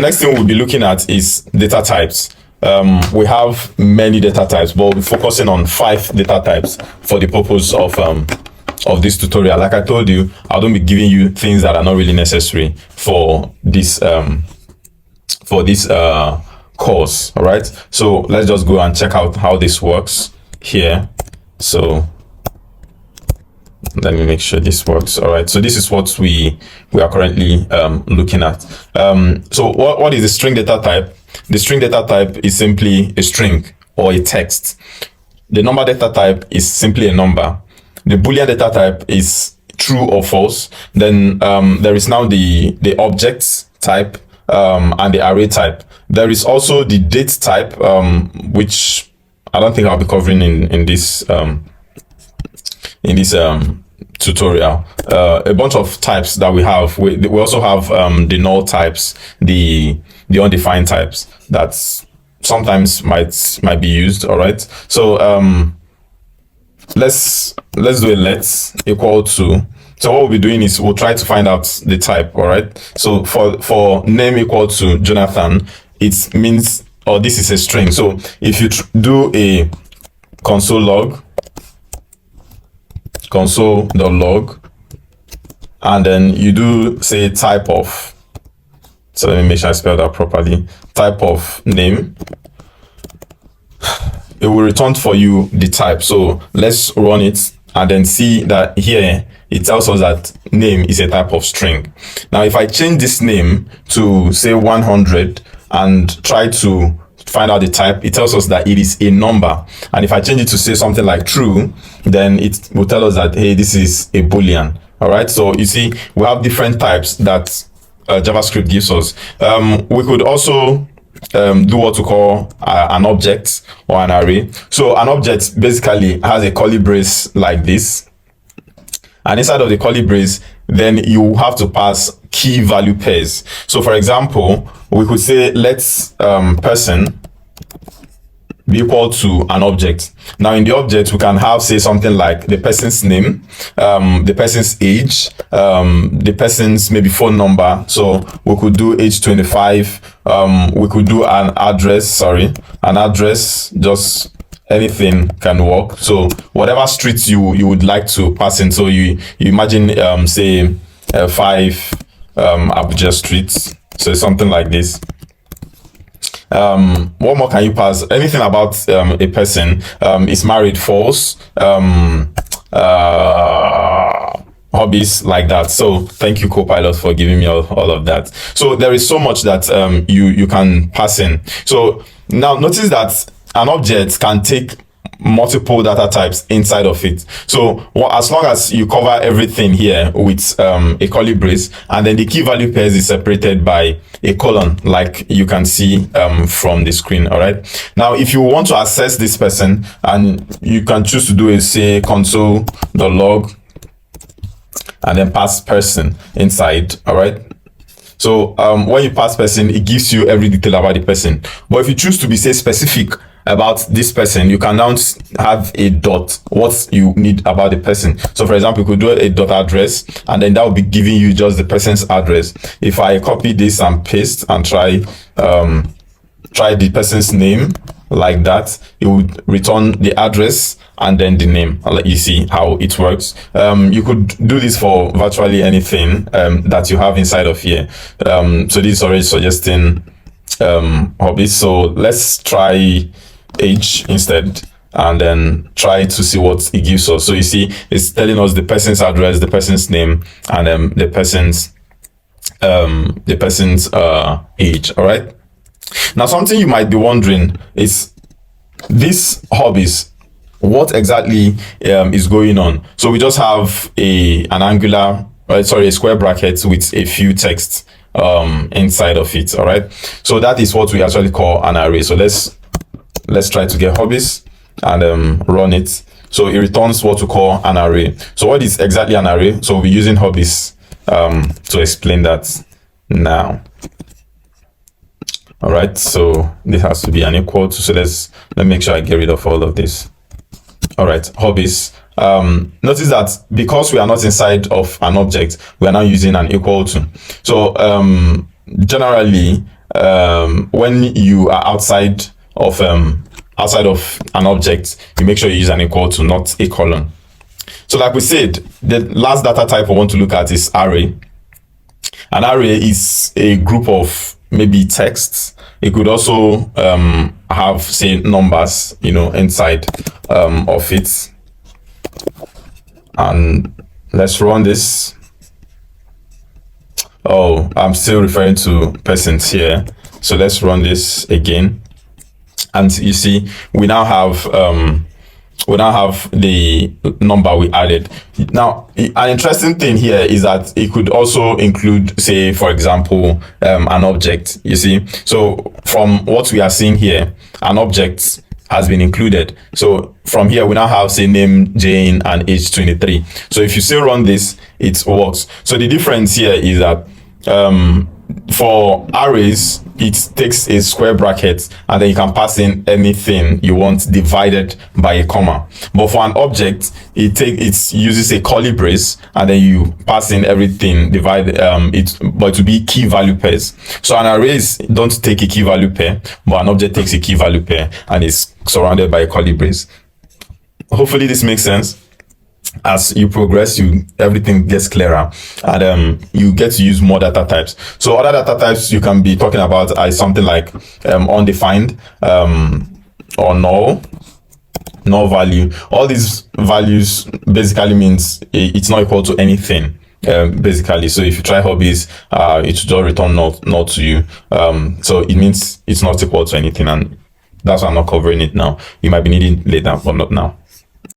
next thing we'll be looking at is data types. We have many data types, but we're focusing on 5 data types for the purpose of this tutorial. Like I told you, I don't be giving you things that are not really necessary for this course. All right, so let's just go and check out how this works here. So let me make sure this works. All right, so this is what we are currently looking at. So what is the string data type? The string data type is simply a string or a text. The number data type is simply a number. The boolean data type is true or false. Then there is now the objects type and the array type. There is also the date type, which I don't think I'll be covering in this tutorial. A bunch of types that we have. We also have the null types, the undefined types that sometimes might be used. All right, so let's do a let's equal to. So what we'll be doing is we'll try to find out the type. All right, so for name equal to Jonathan, it means, or this is a string. So if you do a console.log, and then you do say type of, so let me make sure I spell that properly, type of name, it will return for you the type. So let's run it and then see that here it tells us that name is a type of string. Now if I change this name to say 100 and try to find out the type, it tells us that it is a number. And if I change it to say something like true, then it will tell us that, hey, this is a boolean. All right, so you see we have different types that JavaScript gives us. We could also do what we call an object or an array. So an object basically has a curly brace like this, and inside of the curly brace, then you have to pass key value pairs. So for example, we could say let's person be equal to an object. Now in the object, we can have, say, something like the person's name, the person's age, the person's maybe phone number. So we could do age 25. We could do an address, just anything can work. So whatever streets you would like to pass in. So you imagine, say, 5 Abuja streets. So something like this. What more can you pass? Anything about a person, is married, false, hobbies, like that. So thank you, Copilot, for giving me all of that. So there is so much that you can pass in. So now notice that an object can take multiple data types inside of it. So as long as you cover everything here with a curly brace, and then the key value pairs is separated by a colon, like you can see from the screen. All right, now if you want to access this person, and you can choose to do a, say, console.log and then pass person inside. All right, so when you pass person, it gives you every detail about the person. But if you choose to be, say, specific about this person, you can now have a dot, what you need about the person. So for example, you could do a dot address, and then that will be giving you just the person's address. If I copy this and paste and try the person's name like that, it would return the address and then the name. I'll let you see how it works. You could do this for virtually anything that you have inside of here. So this is already suggesting hobbies. So let's try age instead, and then try to see what it gives us. So you see, it's telling us the person's address, the person's name, and the person's age. All right, now something you might be wondering is these hobbies, what exactly is going on? So we just have a square bracket with a few texts inside of it. All right, so that is what we actually call an array. So let's try to get hobbies and run it. So it returns what we call an array. So what is exactly an array? So we'll be using hobbies to explain that now. All right, so this has to be an equal to. So let me make sure I get rid of all of this. All right, hobbies. Notice that because we are not inside of an object, we are now using an equal to. So generally, when you are outside of an object, you make sure you use an equal to, not a colon. So like we said, the last data type I want to look at is array. An array is a group of maybe texts. It could also have, say, numbers, inside of it. And let's run this. Oh, I'm still referring to persons here. So let's run this again. And you see, we now have the number we added. Now, an interesting thing here is that it could also include, say, for example, an object, you see. So from what we are seeing here, an object has been included. So from here, we now have, say, name Jane and age 23. So if you still run this, it works. So the difference here is that for arrays, it takes a square bracket and then you can pass in anything you want divided by a comma. But for an object, it uses a curly brace and then you pass in everything divided but to be key value pairs. So an array don't take a key value pair, but an object takes a key value pair and is surrounded by a curly brace. Hopefully this makes sense. As you progress, everything gets clearer, and you get to use more data types. So other data types you can be talking about are something like undefined or null value. All these values basically means it's not equal to anything. Basically, so if you try hobbies, it should just return null to you. So it means it's not equal to anything, and that's why I'm not covering it now. You might be needing later, but not now.